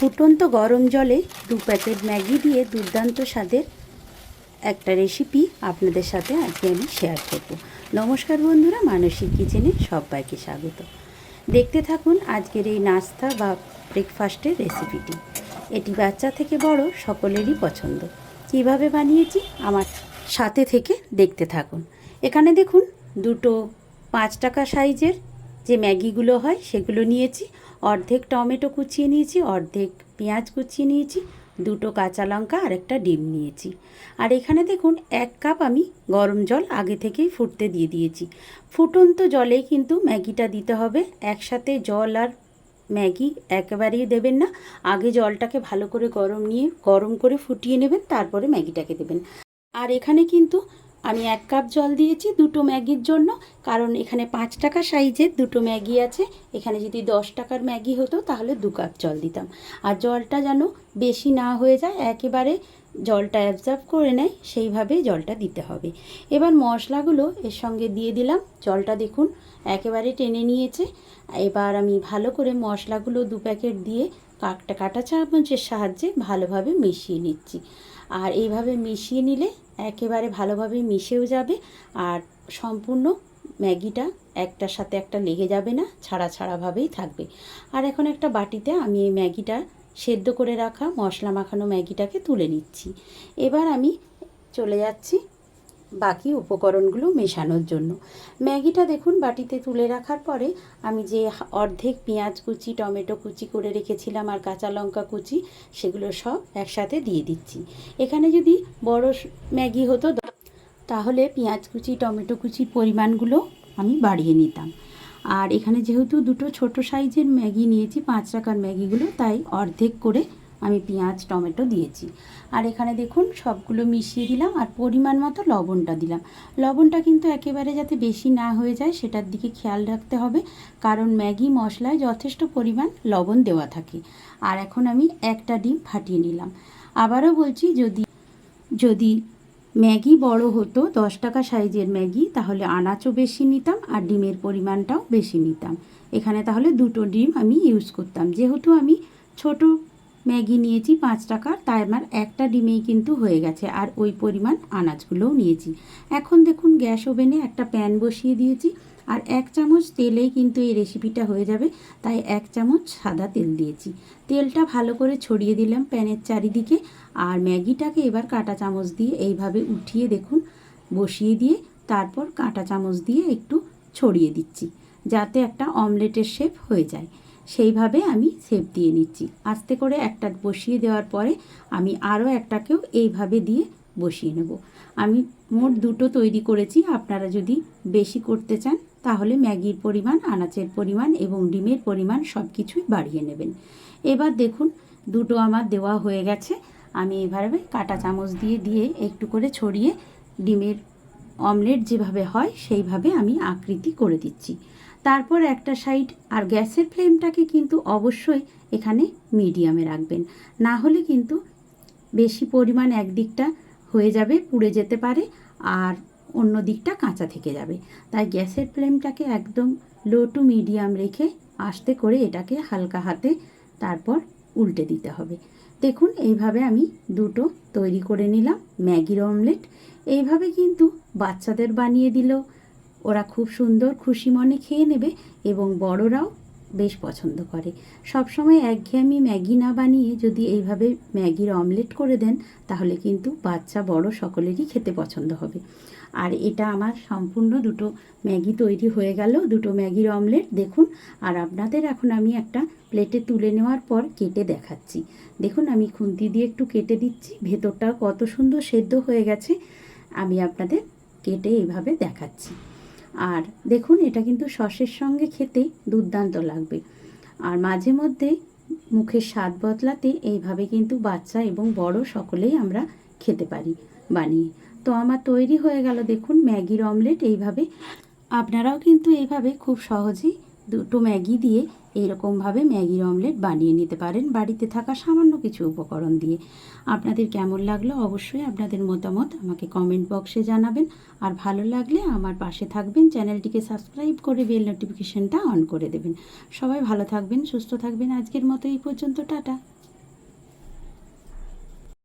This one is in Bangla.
ফুটন্ত গরম জলে 2 প্যাকেট ম্যাগি দিয়ে দুর্দান্ত স্বাদের একটা রেসিপি আপনাদের সাথে আজকে আমি শেয়ার করব। নমস্কার বন্ধুরা, মানসিক কিচেনে সবাইকে স্বাগত। দেখতে থাকুন আজকের এই নাস্তা বা ব্রেকফাস্টের রেসিপিটি। এটি বাচ্চা থেকে বড় সকলেরই পছন্দ। কিভাবে বানিয়েছি আমার সাথে থেকে দেখতে থাকুন। এখানে দেখুন দুটো 5 টাকা সাইজের যে ম্যাগিগুলো হয় সেগুলো নিয়েছি, অর্ধেক টমেটো কুচিয়ে নিয়েছি, অর্ধেক পেঁয়াজ কুচিয়ে নিয়েছি, দুটো কাঁচা লঙ্কা আর একটা ডিম নিয়েছি। আর এখানে দেখুন 1 কাপ আমি গরম জল আগে থেকেই ফুটতে দিয়ে দিয়েছি। ফুটন্ত জলে কিন্তু ম্যাগিটা দিতে হবে, একসাথে জল আর ম্যাগি একেবারেই দেবেন না। আগে জলটাকে ভালো করে গরম করে ফুটিয়ে নেবেন, তারপরে ম্যাগিটাকে দেবেন। আর এখানে কিন্তু আমি 1 কাপ জল দিয়েছি দুটো ম্যাগির জন্য, কারণ এখানে 5 টাকা সাইজের দুটো ম্যাগি আছে। এখানে যদি 10 টাকার ম্যাগি হতো তাহলে 2 কাপ জল দিতাম। আর জলটা যেন বেশি না হয়ে যায়, একেবারে জলটা অ্যাবজর্ব করে নেয়, সেইভাবে জলটা দিতে হবে। এবার মশলাগুলো এর সঙ্গে দিয়ে দিলাম। জলটা দেখুন একেবারে টেনে নিয়েছে। এবার আমি ভালো করে মশলাগুলো 2 প্যাকেট দিয়ে কাটা চামচের সাহায্যে ভালোভাবে মিশিয়ে নিচ্ছি। আর এইভাবে মিশিয়ে নিলে একেবারে ভালোভাবে মিশেও যাবে, আর সম্পূর্ণ ম্যাগিটা একটার সাথে একটা লেগে যাবে না, ছাড়াভাবেই থাকবে। আর এখন একটা বাটিতে আমি এই ম্যাগিটা সেদ্ধ করে রাখা মশলা মাখানো ম্যাগিটাকে তুলে নিচ্ছি। এবার আমি চলে যাচ্ছি বাকি উপকরণগুলো মেশানোর জন্য। ম্যাগিটা দেখুন বাটিতে তুলে রাখার পরে আমি যে অর্ধেক পেঁয়াজ কুচি, টমেটো কুচি করে রেখেছিলাম আর কাঁচা লঙ্কা কুচি, সেগুলো সব একসাথে দিয়ে দিচ্ছি। এখানে যদি বড় ম্যাগি হতো তাহলে পেঁয়াজ কুচি, টমেটো কুচির পরিমাণগুলো আমি বাড়িয়ে নিতাম। আর এখানে যেহেতু দুটো ছোট সাইজের ম্যাগি নিয়েছি, 5 টাকার ম্যাগিগুলো, তাই অর্ধেক করে আমি পেঁয়াজ টমেটো দিয়েছি। আর এখানে দেখুন সবগুলো মিশিয়ে দিলাম, আর পরিমাণ মতো লবণটা দিলাম। লবণটা কিন্তু একেবারে যাতে বেশি না হয়ে যায় সেটার দিকে খেয়াল রাখতে হবে, কারণ ম্যাগি মশলায় যথেষ্ট পরিমাণ লবণ দেওয়া থাকে। আর এখন আমি একটা ডিম ফাটিয়ে নিলাম। আবারও বলছি, যদি ম্যাগি বড় হতো 10 টাকা সাইজের ম্যাগি, তাহলে আনাচও বেশি নিতাম আর ডিমের পরিমাণটাও বেশি নিতাম। এখানে তাহলে দুটো ডিম আমি ইউজ করতাম। যেহেতু আমি ছোট ম্যাগি নিয়েছি 5 টাকার, তাই আমার একটা ডিমেই কিন্তু হয়ে গেছে, আর ওই পরিমাণ আনাজগুলোও নিয়েছি। এখন দেখুন গ্যাস ওভেনে একটা প্যান বসিয়ে দিয়েছি, আর 1 চামচ তেলেই কিন্তু এই রেসিপিটা হয়ে যাবে, তাই 1 চামচ সাদা তেল দিয়েছি। তেলটা ভালো করে ছড়িয়ে দিলাম প্যানের চারিদিকে, আর ম্যাগিটাকে এবার কাঁটা চামচ দিয়ে এইভাবে উঠিয়ে দেখুন বসিয়ে দিয়ে তারপর কাঁটা চামচ দিয়ে একটু ছড়িয়ে দিচ্ছি, যাতে একটা অমলেটের শেপ হয়ে যায়। সেইভাবে আমি শেপ দিয়ে নিচ্ছি। আস্তে করে একটা বসিয়ে দেওয়ার পরে আমি আরও একটাকেও এইভাবে দিয়ে বসিয়ে নেব। আমি মোট দুটো তৈরি করেছি। আপনারা যদি বেশি করতে চান তাহলে ম্যাগির পরিমাণ, আনাচের পরিমাণ এবং ডিমের পরিমাণ সব কিছুই বাড়িয়ে নেবেন। এবার দেখুন দুটো আমার দেওয়া হয়ে গেছে। আমি এভাবে কাঁটা চামচ দিয়ে একটু করে ছড়িয়ে ডিমের অমলেট যেভাবে হয় সেইভাবে আমি আকৃতি করে দিচ্ছি। তারপর একটা সাইড, আর গ্যাসের ফ্লেমটাকে কিন্তু অবশ্যই এখানে মিডিয়ামে রাখবেন, না হলে কিন্তু বেশি পরিমাণ একদিকটা হয়ে যাবে, পুড়ে যেতে পারে, আর অন্য দিকটা কাঁচা থেকে যাবে। তাই গ্যাসের ফ্লেমটাকে একদম লো টু মিডিয়াম রেখে আস্তে করে এটাকে হালকা হাতে তারপর উল্টে দিতে হবে। দেখুন এইভাবে আমি দুটো তৈরি করে নিলাম ম্যাগির অমলেট। এইভাবে কিন্তু বাচ্চাদের বানিয়ে দিলেও ওরা খুব সুন্দর খুশি মনে খেয়ে নেবে, এবং বড়রাও বেশ পছন্দ করে। সবসময় একঘেয়েমি ম্যাগি না বানিয়ে যদি এইভাবে ম্যাগির অমলেট করে দেন, তাহলে কিন্তু বাচ্চা বড় সকলেরই খেতে পছন্দ হবে। আর এটা আমার সম্পূর্ণ দুটো ম্যাগি তৈরি হয়ে গেল, দুটো ম্যাগির অমলেট দেখুন। আর আপনাদের এখন আমি একটা প্লেটে তুলে নেওয়ার পর কেটে দেখাচ্ছি। দেখুন আমি খুন্তি দিয়ে একটু কেটে দিচ্ছি, ভেতরটা কত সুন্দর সেদ্ধ হয়ে গেছে। আমি আপনাদের কেটে এইভাবে দেখাচ্ছি। আর দেখুন এটা কিন্তু সসের সঙ্গে খেতে দুর্দান্ত লাগবে। আর মাঝে মধ্যে মুখের স্বাদ বদলাতে এইভাবে কিন্তু বাচ্চা এবং বড় সকলেই আমরা খেতে পারি বানিয়ে। তো আমার তৈরি হয়ে গেল দেখুন ম্যাগির অমলেট। এইভাবে আপনারাও কিন্তু এইভাবে খুব সহজেই দুটো ম্যাগি দিয়ে এইরকমভাবে ম্যাগির অমলেট বানিয়ে নিতে পারেন বাড়িতে থাকা সামান্য কিছু উপকরণ দিয়ে। আপনাদের কেমন লাগলো অবশ্যই আপনাদের মতামত আমাকে কমেন্ট বক্সে জানাবেন। আর ভালো লাগলে আমার পাশে থাকবেন, চ্যানেলটিকে সাবস্ক্রাইব করে বেল নোটিফিকেশনটা অন করে দেবেন। সবাই ভালো থাকবেন, সুস্থ থাকবেন। আজকের মতো এই পর্যন্ত, টাটা।